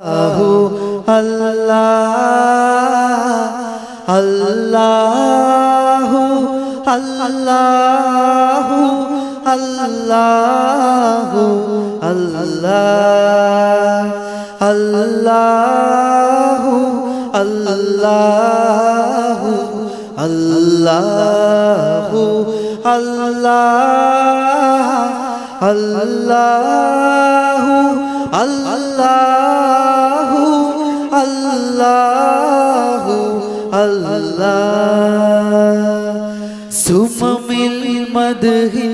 अल्लाह अल्लाह अल्लाह अल्लाह अल्लाह अल्लाह अल्लाह अल्लाह अल्लाह अल्लाह अल्लाह अल्लाह अल्लाह സുമമിൽ മദ്ഹിൻ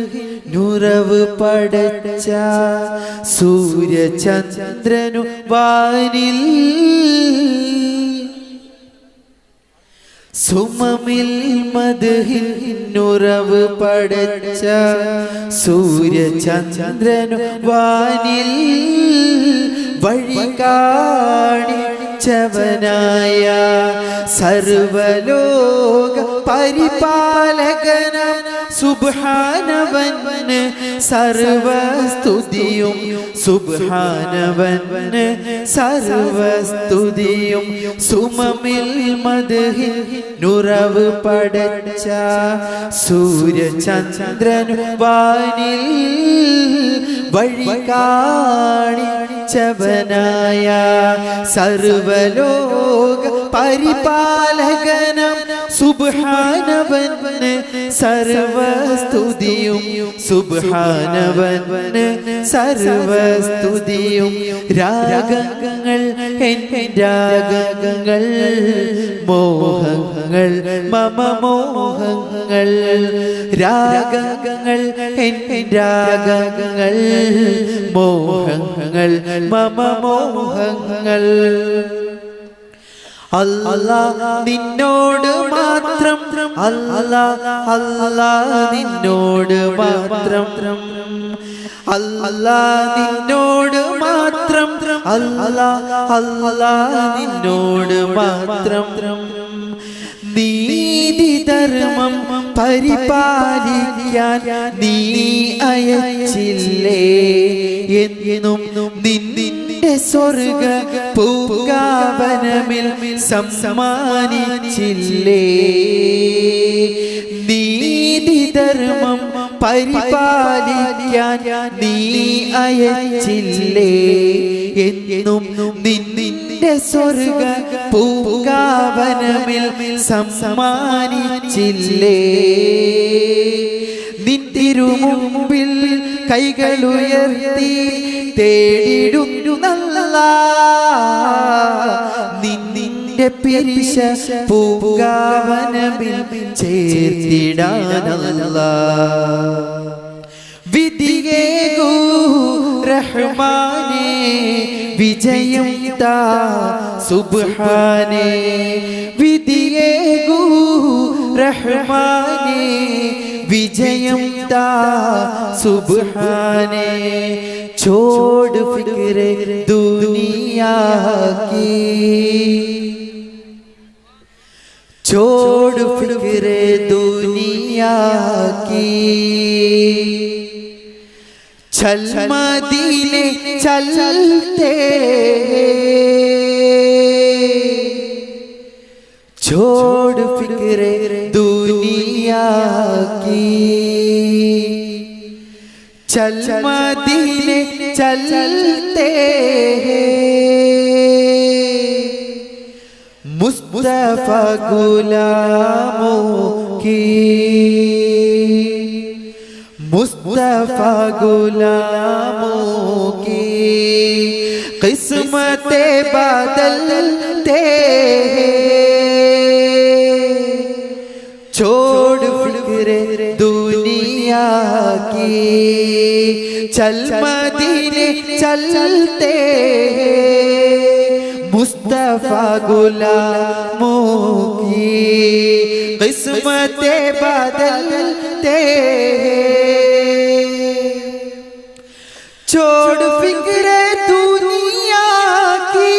നുരവ് പടച്ച സൂര്യചന്ദ്രനു വാനിൽ സുമമിൽ മദ്ഹിൻ നുരവ് പടച്ച സൂര്യചന്ദ്രനു വാനിൽ വഴി കാണിച്ചവനായ സർവലോക പരിപാലകനം സുബ്ഹാനവന് സർവസ്തുതിയും സുബ്ഹാനവന് സർവസ്തുതിയും സുമമിൽ മദ്ഹിൻ നുരവ് പടച്ച സൂര്യചന്ദ്രൻ വാനിൽ വഴി കാണിച്ചവനായ സർവലോക പരിപാലകനം സുബ്ഹാനവന് സർവസ്തുതിയും സുബ്ഹാനവന് സർവസ്തുതിയും രാഗങ്ങൾ രാഗങ്ങൾ മോഹങ്ങൾ മമ മോഹങ്ങൾ രാഗങ്ങൾ രാഗങ്ങൾ മോഹങ്ങൾ മമ മോഹങ്ങൾ അല്ലാഹ് നിന്നോട് മാത്രം അല്ലാഹ് അല്ലാഹ് നിന്നോട് മാത്രം അല്ലാഹ് നിന്നോട് മാത്രം അല്ലാഹ് അല്ലാഹ് നിന്നോട് മാത്രം നീതി ധർമ്മം പരിപാലിക്കാൻ നീ അയച്ചില്ലേ എന്നും നിന്റെ സ്വർഗ പൂങ്കാവനമിൽ സമ്മാനിച്ചില്ലേ നീതി ധർമ്മം പരിപാലിക്കാൻ നീ അയച്ചില്ലേ എന്നും നിന്റെ സ്വർഗ പൂങ്കാവനമിൽ സമ്മാനിച്ചില്ലേ നിൻ തിരുമുമ്പിൽ കൈകളുയർത്തി തേടിടുന്നല്ലാഹ് നിന്റെ പിരിശ പൂങ്കാവനമിൽ ചേർത്തിടാനല്ലാഹ് വിധിയേകൂ റഹ്മാനേ വിജയം താ സുബ്ഹാനേ വിധിയേകൂ റഹ്മാനേ വിജയം താ സുബ്ഹാനേ छोड़ फिक्रे दुनिया की छोड़ फिक्रे दुनिया की चल मदीने चलते छोड़ फिक्रे दुनिया की चल मदीने चलते मुस्तफा गुलामों की मुस्तफा गुलामों की किस्मतें बदलते छोड़ फिक्रे दुनिया की चल मदीने चलते मुस्तफा गुलामों की किस्मतें बदलते छोड़ फिक्रे दुनिया की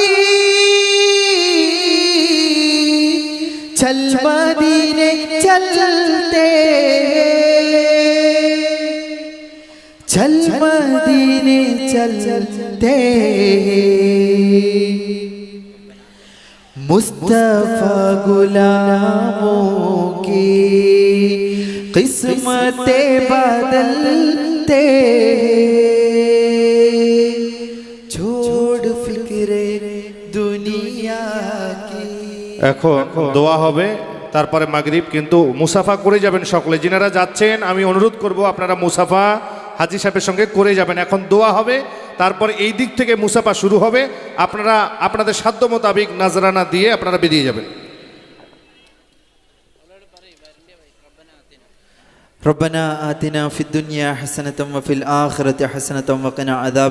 चल मदीने चलते चल मदीने चल मुस्तफा गुलामों की किस्मतें बदलते छोड़ फिक्रे दुनिया की। এখন দোয়া হবে, তারপরে মাগরিব, কিন্তু মুসাফা করে যাবেন সকলে। যিনারা যাচ্ছেন আমি অনুরোধ করব আপনারা মুসাফা হাজী সাহেবের সঙ্গে করে যাবেন। এখন দোয়া হবে, তারপর এই দিক থেকে মুসাফা শুরু হবে। আপনারা আপনাদের সাধ্য মোতাবেক নাজরানা দিয়ে আপনারা বেরিয়ে যাবেন। ربنا آتنا في الدنيا حسنة وفي الآخرة حسنة وقنا عذاب